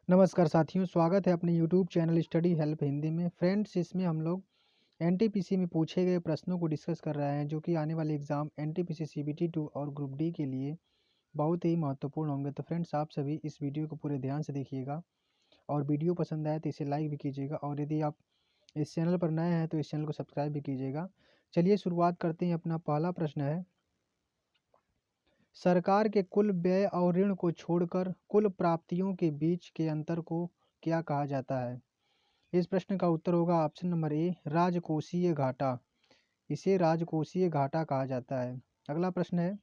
नमस्कार साथियों, स्वागत है अपने YouTube channel study help Hindi में। फ्रेंड्स, इसमें हम लोग एनटीपीसी में पूछे गए प्रश्नों को डिस्कस कर रहे हैं, जो कि आने वाले एग्ज़ाम एनटीपीसी सीबीटी 2 और ग्रुप डी के लिए बहुत ही महत्वपूर्ण होंगे। तो फ्रेंड्स, आप सभी इस वीडियो को पूरे ध्यान से देखिएगा और वीडियो पसंद आए तो इसे लाइक भी कीजिएगा, और यदि आप इस चैनल पर नए हैं तो इस चैनल को सब्सक्राइब भी कीजिएगा। चलिए शुरुआत करते हैं। अपना पहला प्रश्न है, सरकार के कुल व्यय और ऋण को छोड़कर कुल प्राप्तियों के बीच के अंतर को क्या कहा जाता है? इस प्रश्न का उत्तर होगा ऑप्शन नंबर ए, राजकोषीय घाटा। इसे राजकोषीय घाटा कहा जाता है। अगला प्रश्न है,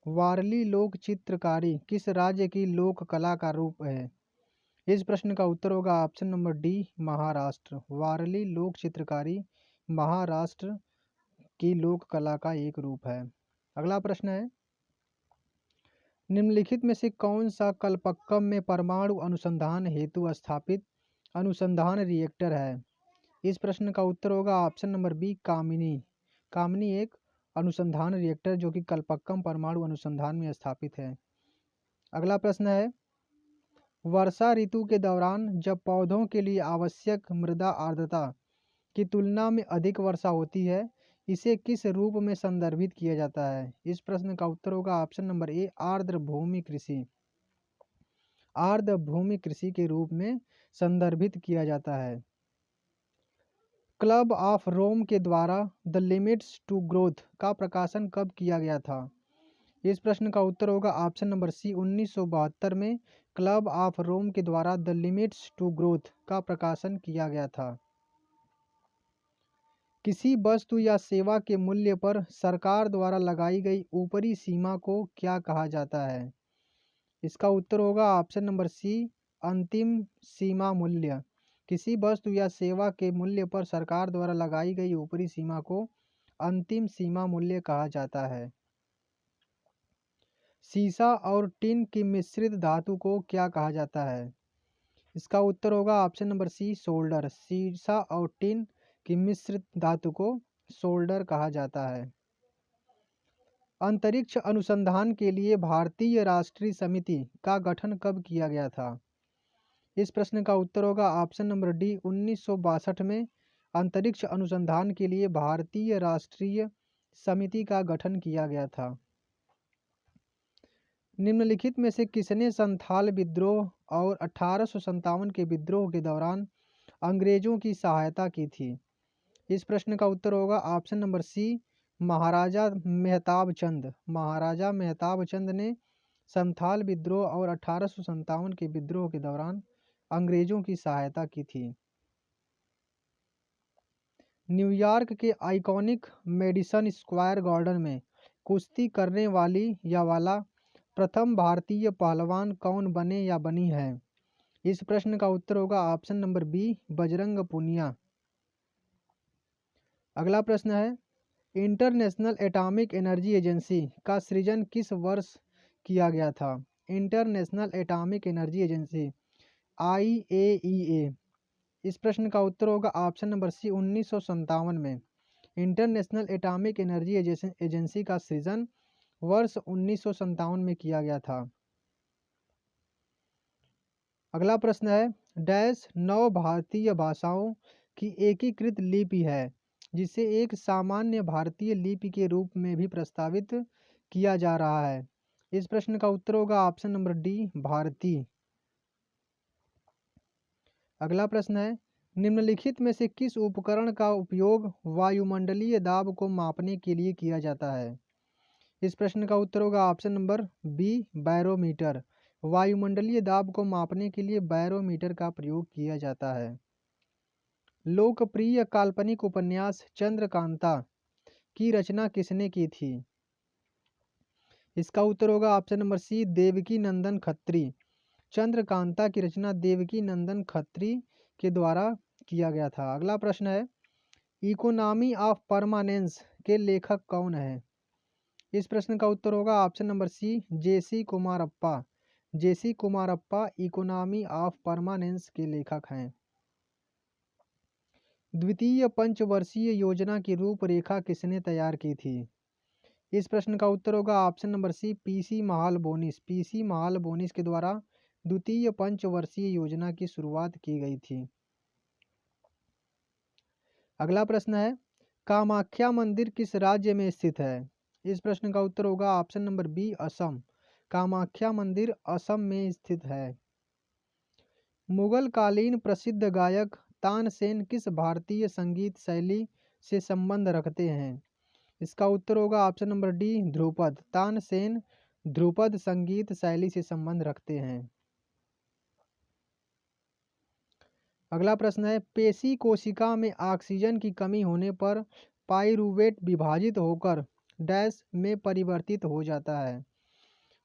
वारली लोक चित्रकारी किस राज्य की लोक कला का रूप है? इस प्रश्न का उत्तर होगा ऑप्शन नंबर डी, महाराष्ट्र। वारली लोक चित्रकारी महाराष्ट्र की लोक कला का एक रूप है। अगला प्रश्न है, निम्नलिखित में से कौन सा कलपक्कम में परमाणु अनुसंधान हेतु स्थापित अनुसंधान रिएक्टर है? इस प्रश्न का उत्तर होगा ऑप्शन नंबर बी, कामिनी। कामिनी एक अनुसंधान रिएक्टर जो कि कलपक्कम परमाणु अनुसंधान में स्थापित है। अगला प्रश्न है, वर्षा ऋतु के दौरान जब पौधों के लिए आवश्यक मृदा आर्द्रता की तुलना में अधिक वर्षा होती है, इसे किस रूप में संदर्भित किया जाता है? इस प्रश्न का उत्तर होगा ऑप्शन नंबर ए, आर्द्र भूमि कृषि। आर्द्र भूमि कृषि के रूप में संदर्भित किया जाता है। क्लब ऑफ रोम के द्वारा द लिमिट्स टू ग्रोथ का प्रकाशन कब किया गया था? इस प्रश्न का उत्तर होगा ऑप्शन नंबर सी, 1972 में क्लब ऑफ रोम के द्वारा द लिमिट्स टू ग्रोथ का प्रकाशन किया गया था। किसी वस्तु या सेवा के मूल्य पर सरकार द्वारा लगाई गई ऊपरी सीमा को क्या कहा जाता है? इसका उत्तर होगा ऑप्शन नंबर सी, अंतिम सीमा मूल्य। किसी वस्तु या सेवा के मूल्य पर सरकार द्वारा लगाई गई ऊपरी सीमा को अंतिम सीमा मूल्य कहा जाता है। सीसा और टिन की मिश्रित धातु को क्या कहा जाता है? इसका उत्तर होगा ऑप्शन नंबर सी, सोल्डर। सीसा और टिन की मिश्रित धातु को सोल्डर कहा जाता है। अंतरिक्ष अनुसंधान के लिए भारतीय राष्ट्रीय समिति का गठन कब किया गया था? इस प्रश्न का उत्तर होगा ऑप्शन नंबर डी, 1962 में अंतरिक्ष अनुसंधान के लिए भारतीय राष्ट्रीय समिति का गठन किया गया था। निम्नलिखित में से किसने संथाल विद्रोह और 1857 के विद्रोह के दौरान अंग्रेजों की सहायता की थी? इस प्रश्न का उत्तर होगा ऑप्शन नंबर सी, महाराजा मेहताब चंद। महाराजा मेहताब चंद ने संथाल विद्रोह और 1857 के विद्रोह के दौरान अंग्रेजों की सहायता की थी। न्यूयॉर्क के आइकॉनिक मेडिसन स्क्वायर गार्डन में कुश्ती करने वाली या वाला प्रथम भारतीय पहलवान कौन बने या बनी है? इस प्रश्न का उत्तर होगा option number B, Bajrang Punia. अगला प्रश्न है, इंटरनेशनल एटॉमिक एनर्जी एजेंसी का सृजन किस वर्ष किया गया था? International atomic energy agency IAEA। इस प्रश्न का उत्तर होगा ऑप्शन नंबर सी, 1957 में। इंटरनेशनल एटॉमिक एनर्जी एजेंसी का सृजन वर्ष 1957 में किया गया था। अगला प्रश्न है, डैश 9 भारतीय भाषाओं की एकीकृत लिपि है जिसे एक सामान्य भारतीय लिपि के रूप में भी प्रस्तावित किया जा रहा है? इस प्रश्न का उत्तर होगा ऑप्शन नंबर डी, भारतीय। अगला प्रश्न है, निम्नलिखित में से किस उपकरण का उपयोग वायुमंडलीय दाब को मापने के लिए किया जाता है? इस प्रश्न का उत्तर होगा ऑप्शन नंबर बी, बैरोमीटर। वायुमंडलीय दाब को मापने के लिए बैरोमीटर का प्रयोग किया जाता है। लोकप्रिय काल्पनिक उपन्यास चंद्रकांता की रचना किसने की थी? इसका उत्तर होगा ऑप्शन नंबर सी, देवकी नंदन खत्री। चंद्रकांता की रचना देवकी नंदन खत्री के द्वारा किया गया था। अगला प्रश्न है, इकोनॉमी ऑफ परमानेंस के लेखक कौन है? इस प्रश्न का उत्तर होगा option number C, J C Kumarappa. J C Kumarappa economy of permanence के लेखक हैं। द्वितीय पंचवर्षीय योजना की रूपरेखा किसने तैयार की थी? इस प्रश्न का उत्तर होगा option number C, PC Mahalanobis. PC Mahalanobis के द्वारा द्वितीय पंचवर्षीय योजना की शुरुआत की गई थी? अगला प्रश्न है, कामाख्या मंदिर किस राज्य में स्थित है? इस प्रश्न का उत्तर होगा option number B, Assam. Kamakhya मंदिर असम में स्थित है। मुगल कालीन प्रसिद्ध गायक तानसेन किस भारतीय संगीत शैली से संबंध रखते हैं? इसका उत्तर होगा option number D, Dhrupad. Tansen Dhrupad संगीत शैली से संबंध रखते हैं। अगला प्रश्न है, पेशी कोशिका में ऑक्सीजन की कमी होने पर पाइरूवेट विभाजित होकर डैश में परिवर्तित हो जाता है।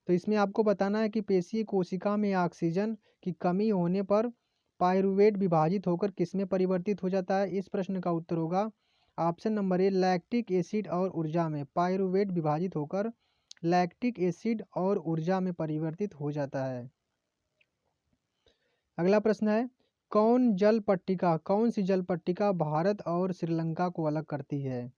तो इसमें आपको बताना है कि पेशी कोशिका में ऑक्सीजन की कमी होने पर पाइरूवेट विभाजित होकर किस में परिवर्तित हो जाता है? इस प्रश्न का उत्तर होगा option number A, lactic acid और ऊर्जा में। पाइरूवेट विभाजित होकर लैक्टिक एसिड और ऊर्जा में परिवर्तित हो जाता है। अगला प्रश्न है, कौन सी जल पट्टिका भारत और श्रीलंका को अलग करती है?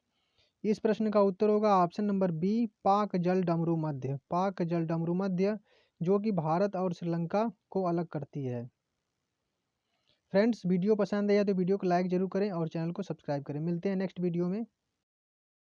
इस प्रश्न का उत्तर होगा ऑप्शन नंबर बी, पाक जल डमरू मध्य। पाक जल डमरू मध्य जो कि भारत और श्रीलंका को अलग करती है। फ्रेंड्स, वीडियो पसंद आया तो वीडियो को लाइक जरूर करें और चैनल को सब्सक्राइब करें। मिलते हैं नेक्स्ट वीडियो में।